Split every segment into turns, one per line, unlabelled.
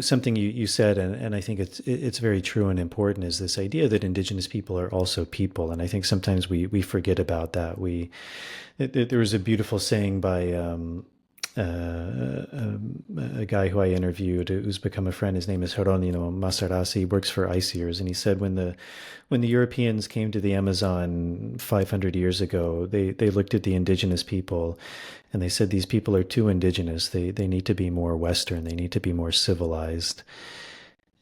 something you said, and I think it's very true and important, is this idea that Indigenous people are also people. And I think sometimes we forget about that. There was a beautiful saying by a guy who I interviewed who's become a friend. His name is Jeronimo Masarasi. He works for ICEERS, and he said when the Europeans came to the Amazon 500 years ago, they looked at the Indigenous people, and they said these people are too indigenous. They need to be more Western. They need to be more civilized.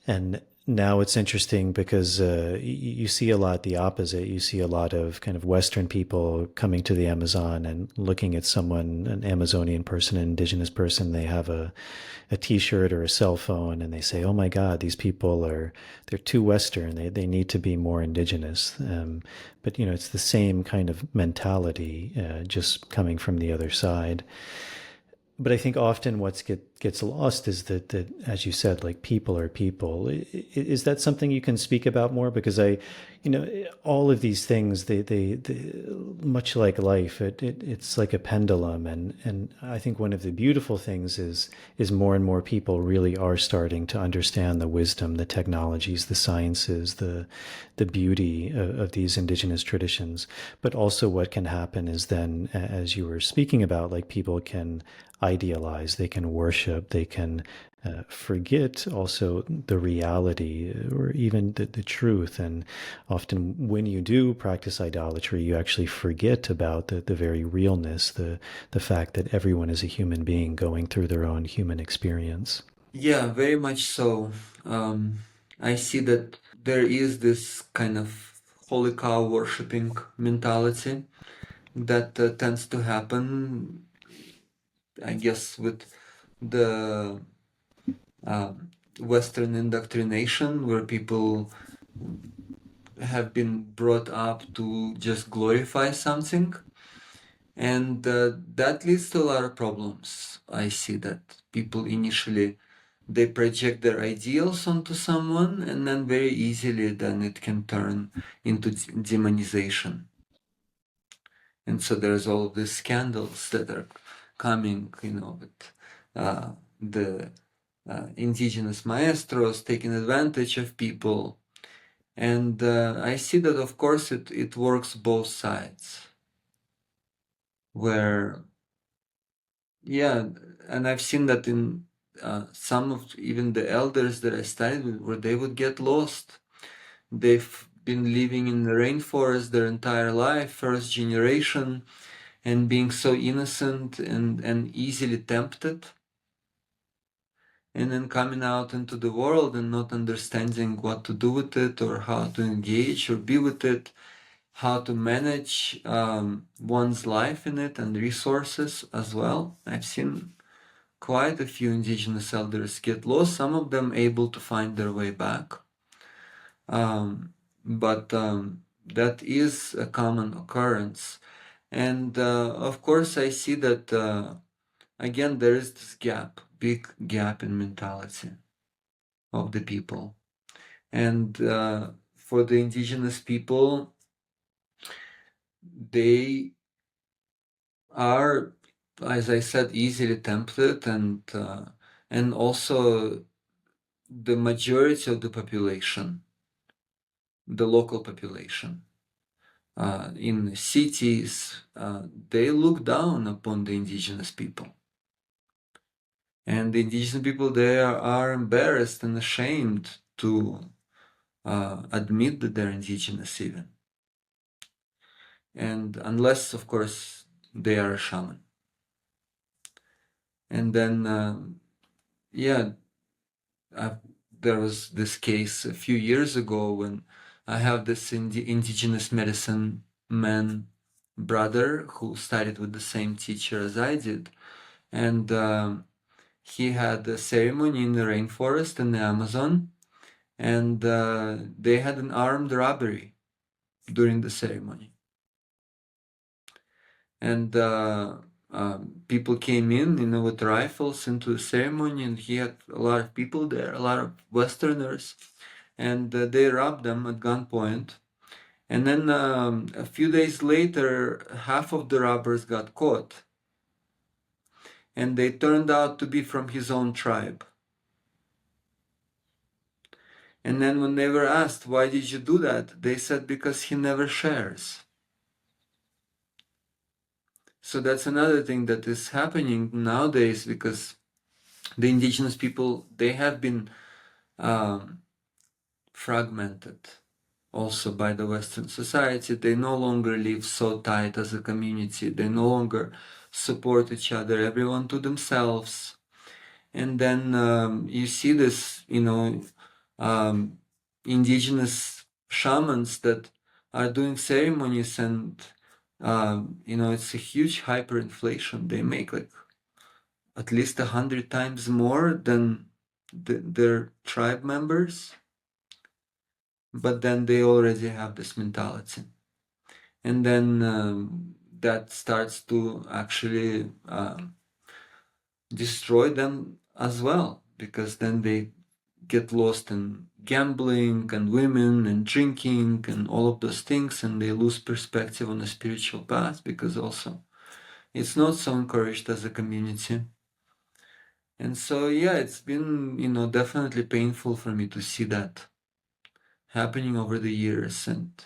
And now it's interesting because you see a lot the opposite. You see a lot of kind of Western people coming to the Amazon and looking at someone, an Amazonian person, an indigenous person. They have a T-shirt or a cell phone, and they say, "Oh my God, these people they're too Western. They need to be more indigenous." But it's the same kind of mentality, just coming from the other side. But I think often gets lost is that, as you said, like people are people. Is that something you can speak about more? Because all of these things, they much like life, it's like a pendulum, and I think one of the beautiful things is more and more people really are starting to understand the wisdom, the technologies, the sciences, the beauty of these indigenous traditions. But also, what can happen is then, as you were speaking about, like people can idealize, they can worship, they can forget also the reality or even the truth. And often, when you do practice idolatry, you actually forget about the very realness, the fact that everyone is a human being going through their own human experience.
Yeah, very much so. I see that there is this kind of holy cow worshipping mentality that tends to happen, I guess, with the uh, Western indoctrination, where people have been brought up to just glorify something. And that leads to a lot of problems. I see that people initially they project their ideals onto someone, and then very easily then it can turn into demonization. And so there's all of these scandals that are coming, with the indigenous maestros taking advantage of people. And I see that, of course, it works both sides, where, yeah, and I've seen that in some of even the elders that I studied with, where they would get lost. They've been living in the rainforest their entire life, first generation, and being so innocent and easily tempted, and then coming out into the world and not understanding what to do with it or how to engage or be with it, how to manage one's life in it and resources as well. I've seen quite a few indigenous elders get lost, some of them able to find their way back. But that is a common occurrence. And of course, I see that, again, there is this gap, big gap in mentality of the people. And for the indigenous people, they are, as I said, easily tempted, and also the majority of the population, the local population, in cities, they look down upon the indigenous people. And the indigenous people there are embarrassed and ashamed to admit that they're indigenous even. And unless, of course, they are a shaman. And then, yeah, I, there was this case a few years ago when I have this indigenous medicine man brother who studied with the same teacher as I did. And he had a ceremony in the rainforest in the Amazon, and they had an armed robbery during the ceremony. And people came in, with rifles into the ceremony, and he had a lot of people there, a lot of Westerners, and they robbed them at gunpoint. And then a few days later, half of the robbers got caught, and they turned out to be from his own tribe. And then when they were asked, why did you do that? They said, because he never shares. So that's another thing that is happening nowadays, because the indigenous people, they have been fragmented also by the Western society. They no longer live so tight as a community. They no longer support each other, everyone to themselves. And then you see this, indigenous shamans that are doing ceremonies, and it's a huge hyperinflation. They make like at least 100 times more than their tribe members, but then they already have this mentality, and then that starts to actually destroy them as well, because then they get lost in gambling and women and drinking and all of those things, and they lose perspective on the spiritual path, because also it's not so encouraged as a community. And so yeah, it's been definitely painful for me to see that happening over the years. And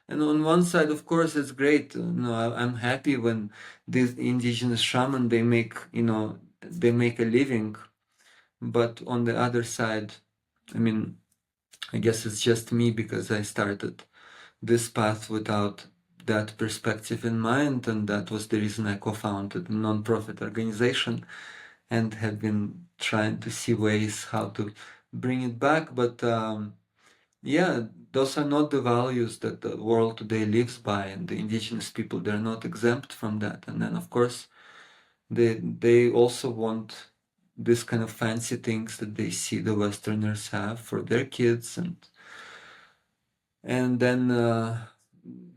on one side, of course, it's great. I'm happy when these indigenous shaman, they make a living. But on the other side, I mean, I guess it's just me, because I started this path without that perspective in mind, and that was the reason I co-founded a non-profit organization and have been trying to see ways how to bring it back. But yeah, those are not the values that the world today lives by, and the indigenous people, they're not exempt from that. And then, of course, they also want this kind of fancy things that they see the Westerners have for their kids, and then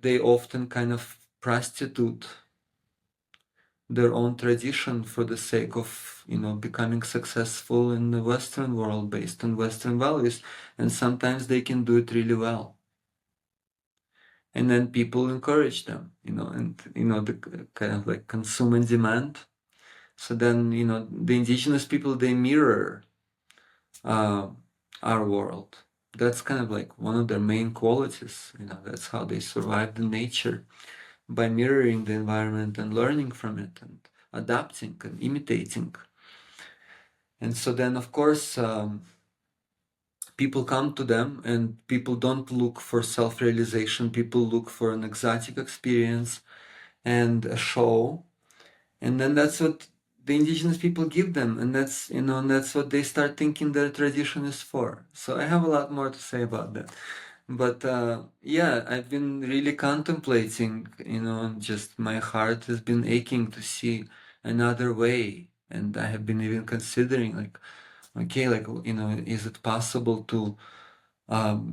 they often kind of prostitute their own tradition for the sake of becoming successful in the Western world based on Western values, and sometimes they can do it really well, and then people encourage them, and the kind of like consume and demand. So then the indigenous people, they mirror uh, our world. That's kind of like one of their main qualities. That's how they survived in nature, by mirroring the environment and learning from it and adapting and imitating. And so then, of course, people come to them, and people don't look for self-realization. People look for an exotic experience and a show. And then that's what the indigenous people give them, and that's what they start thinking their tradition is for. So I have a lot more to say about that. But yeah, I've been really contemplating, just my heart has been aching to see another way. And I have been even considering, like, okay, like, is it possible to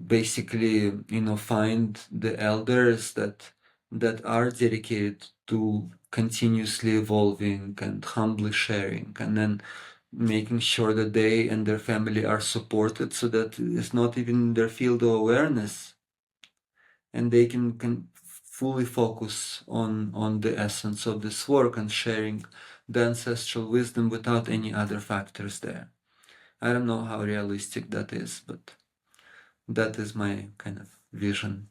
basically, find the elders that are dedicated to continuously evolving and humbly sharing, and then making sure that they and their family are supported, so that it's not even their field of awareness, and they can fully focus on the essence of this work and sharing the ancestral wisdom without any other factors there. I don't know how realistic that is, but that is my kind of vision.